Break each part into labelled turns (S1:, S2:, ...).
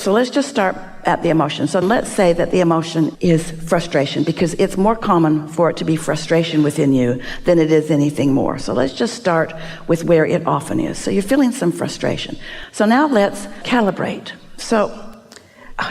S1: So let's just start at the emotion. So let's say that the emotion is frustration, because it's more common for it to be frustration within you than it is anything more. So let's just start with where it often is. So you're feeling some frustration. So now let's calibrate. So,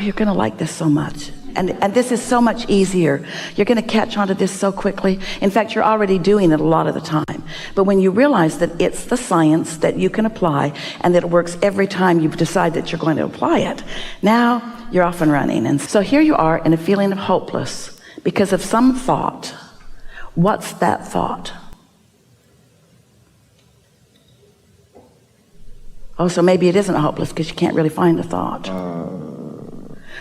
S1: you're going to like this so much. And this is so much easier. You're going to catch on to this so quickly. In fact, you're already doing it a lot of the time. But when you realize that it's the science that you can apply and that it works every time you decide that you're going to apply it, now you're off and running. And so here you are in a feeling of hopeless because of some thought. What's that thought? Oh, so maybe it isn't hopeless because you can't really find the thought.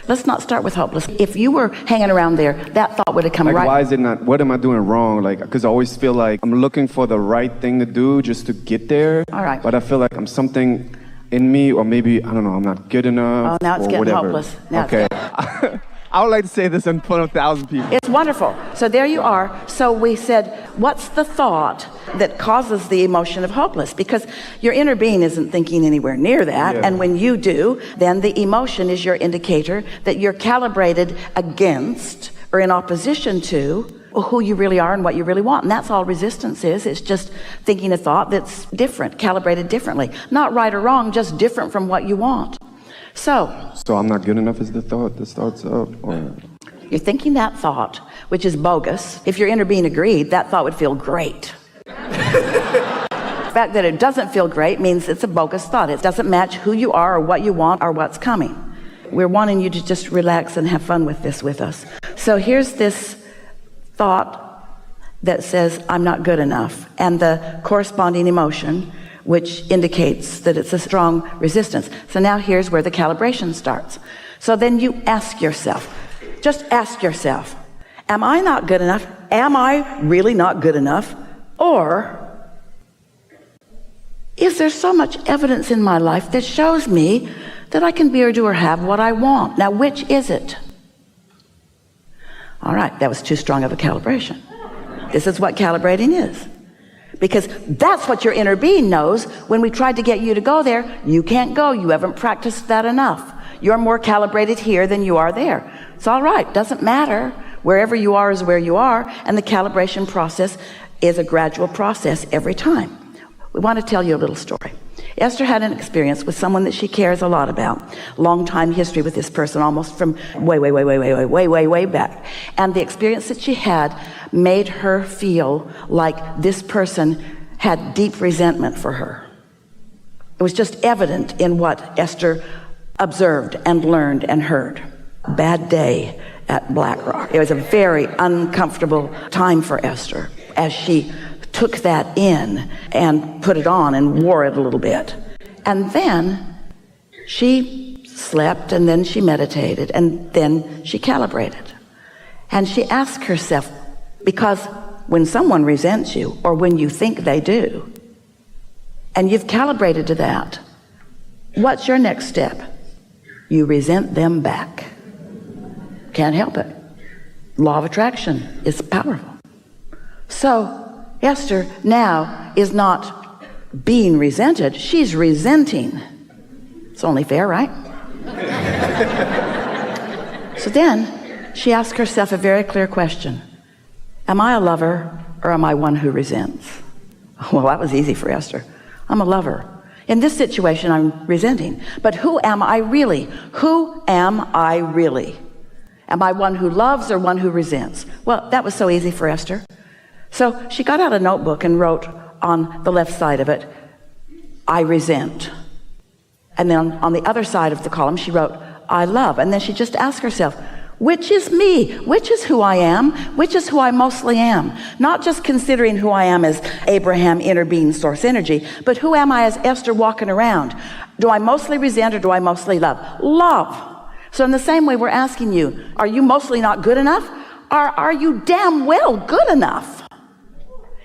S1: Let's not start with hopeless. If you were hanging around there, that thought would have come right.
S2: Why is it not, what am I doing wrong? Because I always feel like I'm looking for the right thing to do just to get there.
S1: All right.
S2: But I feel like I'm something in me, or maybe, I don't know, I'm not good enough.
S1: Oh, now it's getting
S2: whatever.
S1: hopeless. Now
S2: okay. I would like to say this in front of 1,000 people.
S1: It's wonderful. So there you are. So we said, what's the thought that causes the emotion of hopeless? Because your inner being isn't thinking anywhere near that.
S2: Yeah.
S1: And when you do, then the emotion is your indicator that you're calibrated against or in opposition to who you really are and what you really want. And that's all resistance is. It's just thinking a thought that's different, calibrated differently. Not right or wrong, just different from what you want. So
S2: I'm not good enough is the thought that starts up? Or...
S1: You're thinking that thought, which is bogus. If your inner being agreed, that thought would feel great. The fact that it doesn't feel great means it's a bogus thought. It doesn't match who you are or what you want or what's coming. We're wanting you to just relax and have fun with this with us. So here's this thought that says, I'm not good enough. And the corresponding emotion, which indicates that it's a strong resistance. So now here's where the calibration starts. So then you ask yourself, just ask yourself, am I not good enough? Am I really not good enough? Or is there so much evidence in my life that shows me that I can be or do or have what I want? Now, which is it? All right, that was too strong of a calibration. This is what calibrating is. Because that's what your inner being knows. When we tried to get you to go there, you can't go. You haven't practiced that enough. You're more calibrated here than you are there. It's all right. Doesn't matter. Wherever you are is where you are. And the calibration process is a gradual process every time. We want to tell you a little story. Esther had an experience with someone that she cares a lot about. Long time history with this person, almost from way back. And the experience that she had made her feel like this person had deep resentment for her. It was just evident in what Esther observed and learned and heard. Bad day at Black Rock. It was a very uncomfortable time for Esther as she took that in and put it on and wore it a little bit. And then she slept, and then she meditated, and then she calibrated. And she asked herself, because when someone resents you, or when you think they do, and you've calibrated to that, what's your next step? You resent them back. Can't help it. Law of attraction is powerful. So Esther now is not being resented, she's resenting. It's only fair, right? So then she asked herself a very clear question. Am I a lover, or am I one who resents? Well, that was easy for Esther. I'm a lover. In this situation, I'm resenting. But who am I really? Who am I really? Am I one who loves or one who resents? Well, that was so easy for Esther. So she got out a notebook and wrote on the left side of it, I resent. And then on the other side of the column, she wrote, I love. And then she just asked herself, which is me? Which is who I am? Which is who I mostly am? Not just considering who I am as Abraham, inner being, source energy, but who am I as Esther walking around? Do I mostly resent or do I mostly love? Love. So in the same way, we're asking you, are you mostly not good enough? Or are you damn well good enough?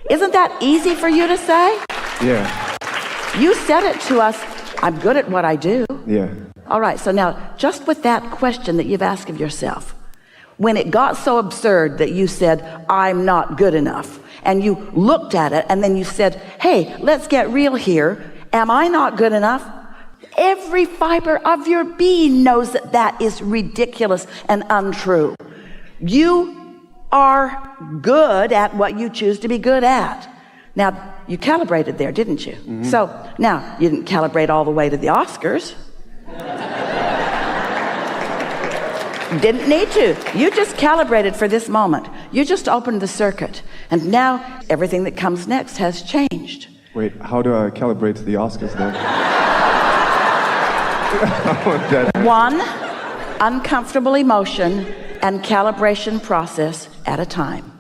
S1: Isn't that easy for you to say?
S2: Yeah.
S1: You said it to us, I'm good at what I do.
S2: Yeah.
S1: All right, so now just with that question that you've asked of yourself, when it got so absurd that you said, I'm not good enough, and you looked at it and then you said, hey, let's get real here. Am I not good enough? Every fiber of your being knows that that is ridiculous and untrue. You are good at what you choose to be good at. Now, you calibrated there, didn't you? Mm-hmm. So now, you didn't calibrate all the way to the Oscars. Didn't need to. You just calibrated for this moment. You just opened the circuit. And now, everything that comes next has changed.
S2: Wait, how do I calibrate to the Oscars then?
S1: One uncomfortable emotion and calibration process at a time.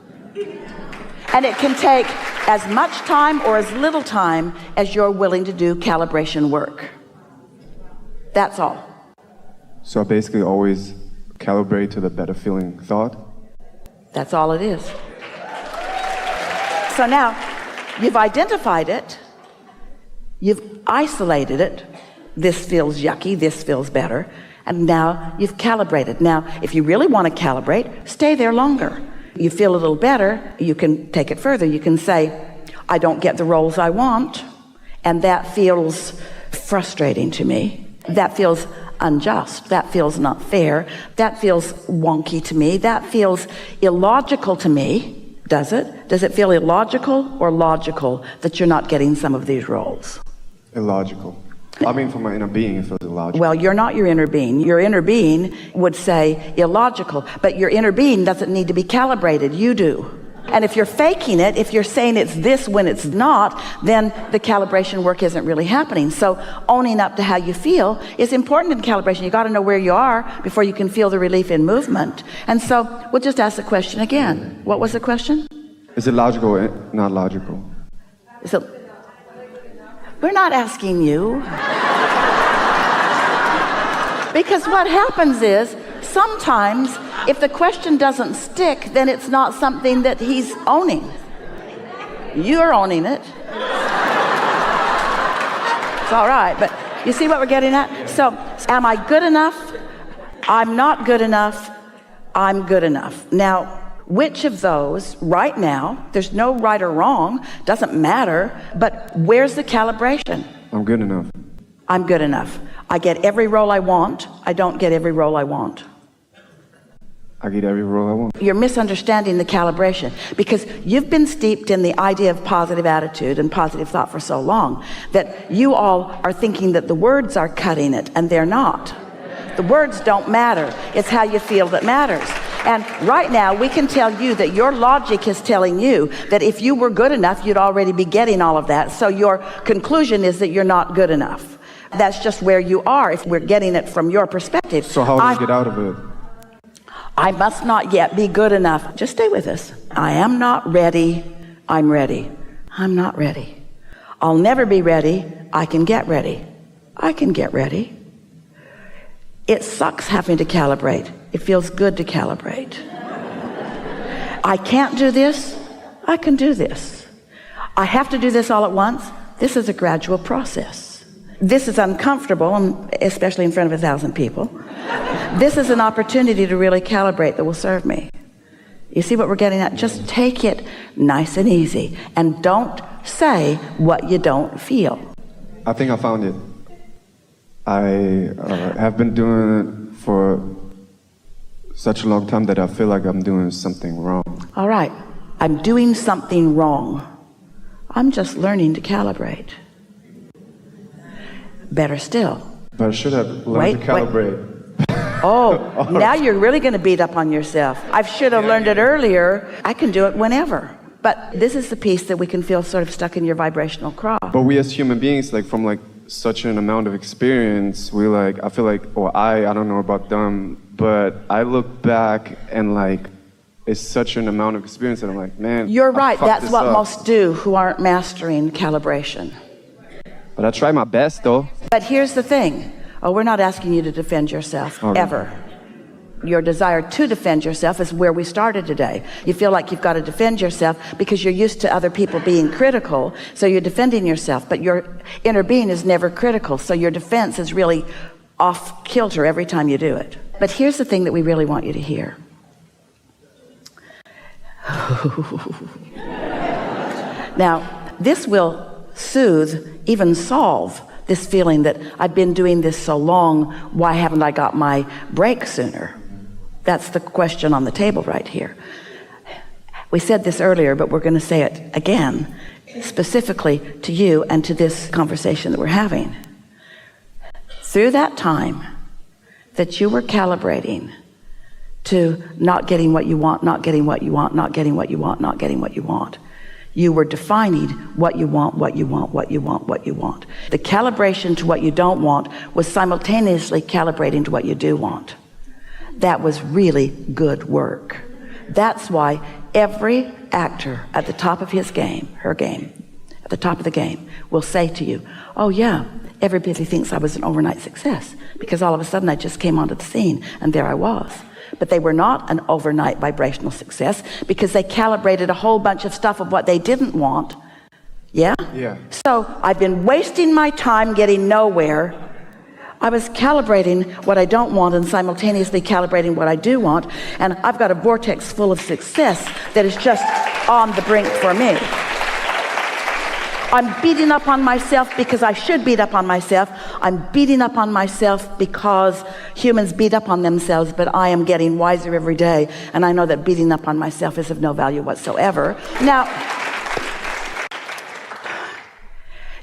S1: And it can take as much time or as little time as you're willing to do calibration work. That's all.
S2: So I basically always calibrate to the better feeling thought?
S1: That's all it is. So now, you've identified it, you've isolated it, this feels yucky, this feels better, and now you've calibrated. Now, if you really want to calibrate, stay there longer. You feel a little better, you can take it further. You can say, I don't get the roles I want, and that feels frustrating to me. That feels unjust. That feels not fair. That feels wonky to me. That feels illogical to me. Does it? Does it feel illogical or logical that you're not getting some of these roles?
S2: Illogical. I mean, for my inner being, it feels illogical.
S1: Well, you're not your inner being. Your inner being would say illogical, but your inner being doesn't need to be calibrated. You do. And if you're faking it, if you're saying it's this when it's not, then the calibration work isn't really happening. So owning up to how you feel is important in calibration. You got to know where you are before you can feel the relief in movement. And so we'll just ask the question again. What was the question?
S2: Is it logical or not logical?
S1: So we're not asking you. Because what happens is sometimes if the question doesn't stick, then it's not something that he's owning. You're owning it. It's all right, but you see what we're getting at? So, am I good enough? I'm not good enough. I'm good enough. Now, which of those right now, there's no right or wrong, doesn't matter, but where's the calibration?
S2: I'm good enough.
S1: I'm good enough. I get every role I want. I don't get every role I want.
S2: I get every role I want.
S1: You're misunderstanding the calibration because you've been steeped in the idea of positive attitude and positive thought for so long that you all are thinking that the words are cutting it, and they're not. The words don't matter. It's how you feel that matters. And right now we can tell you that your logic is telling you that if you were good enough, you'd already be getting all of that. So your conclusion is that you're not good enough. That's just where you are if we're getting it from your perspective.
S2: So how do I get out of it?
S1: I must not yet be good enough. Just stay with us. I am not ready. I'm ready. I'm not ready. I'll never be ready. I can get ready. I can get ready. It sucks having to calibrate. It feels good to calibrate. I can't do this. I can do this. I have to do this all at once. This is a gradual process. This is uncomfortable, especially in front of 1,000 people. This is an opportunity to really calibrate that will serve me. You see what we're getting at? Just take it nice and easy and don't say what you don't feel.
S2: I think I found it. I have been doing it for such a long time that I feel like I'm doing something wrong.
S1: All right. I'm doing something wrong. I'm just learning to calibrate. Better still.
S2: But I should have learned to calibrate.
S1: Oh, now you're really going to beat up on yourself. I should have learned it earlier. I can do it whenever. But this is the piece that we can feel sort of stuck in your vibrational craw.
S2: But we as human beings, like from like such an amount of experience, we like, I feel like, or I don't know about them, but I look back and like, it's such an amount of experience that I'm like, man,
S1: you're right. That's what
S2: up.
S1: Most do who aren't mastering calibration.
S2: But I try my best though.
S1: But here's the thing. Oh, we're not asking you to defend yourself, ever. Your desire to defend yourself is where we started today. You feel like you've got to defend yourself because you're used to other people being critical, so you're defending yourself, but your inner being is never critical, so your defense is really off kilter every time you do it. But here's the thing that we really want you to hear. Now, this will soothe, even solve This feeling that I've been doing this so long, why haven't I got my break sooner? That's the question on the table right here. We said this earlier, but we're going to say it again, specifically to you and to this conversation that we're having. Through that time that you were calibrating to not getting what you want, not getting what you want, not getting what you want, not getting what you want, you were defining what you want, what you want, what you want, what you want. The calibration to what you don't want was simultaneously calibrating to what you do want. That was really good work. That's why every actor at the top of his game, her game, at the top of the game, will say to you, oh yeah, everybody thinks I was an overnight success because all of a sudden I just came onto the scene and there I was. But they were not an overnight vibrational success because they calibrated a whole bunch of stuff of what they didn't want. Yeah?
S2: Yeah.
S1: So I've been wasting my time getting nowhere. I was calibrating what I don't want and simultaneously calibrating what I do want. And I've got a vortex full of success that is just on the brink for me. I'm beating up on myself because I should beat up on myself. I'm beating up on myself because humans beat up on themselves, but I am getting wiser every day. And I know that beating up on myself is of no value whatsoever. Now,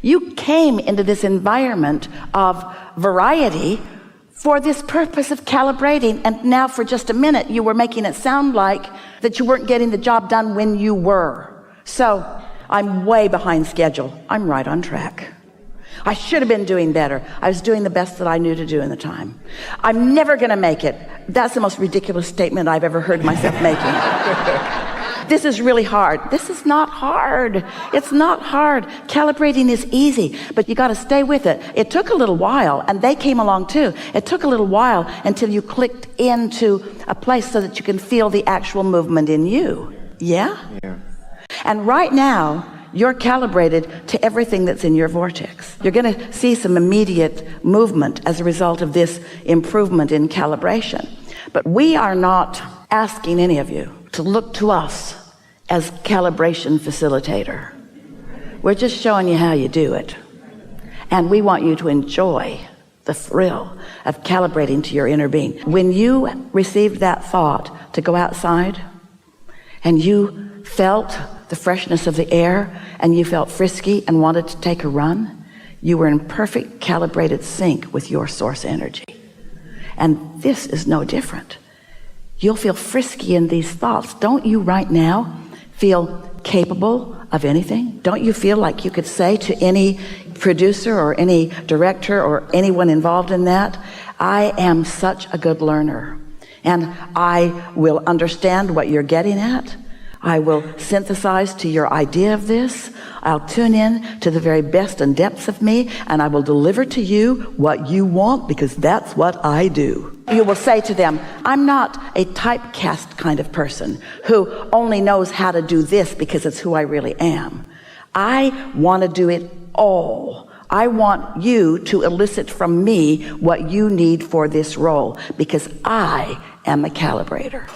S1: you came into this environment of variety for this purpose of calibrating, and now for just a minute you were making it sound like that you weren't getting the job done when you were. So I'm way behind schedule. I'm right on track. I should have been doing better. I was doing the best that I knew to do in the time. I'm never going to make it. That's the most ridiculous statement I've ever heard myself making. This is really hard. This is not hard. It's not hard. Calibrating is easy, but you got to stay with it. It took a little while, and they came along too. It took a little while until you clicked into a place so that you can feel the actual movement in you. Yeah?
S2: Yeah.
S1: And right now, you're calibrated to everything that's in your vortex. You're going to see some immediate movement as a result of this improvement in calibration. But we are not asking any of you to look to us as calibration facilitator. We're just showing you how you do it. And we want you to enjoy the thrill of calibrating to your inner being. When you received that thought to go outside and you felt the freshness of the air and you felt frisky and wanted to take a run, you were in perfect calibrated sync with your source energy. And this is no different. You'll feel frisky in these thoughts. Don't you right now feel capable of anything? Don't you feel like you could say to any producer or any director or anyone involved in that, I am such a good learner and I will understand what you're getting at. I will synthesize to your idea of this. I'll tune in to the very best and depths of me, and I will deliver to you what you want because that's what I do. You will say to them, I'm not a typecast kind of person who only knows how to do this because it's who I really am. I want to do it all. I want you to elicit from me what you need for this role because I am a calibrator.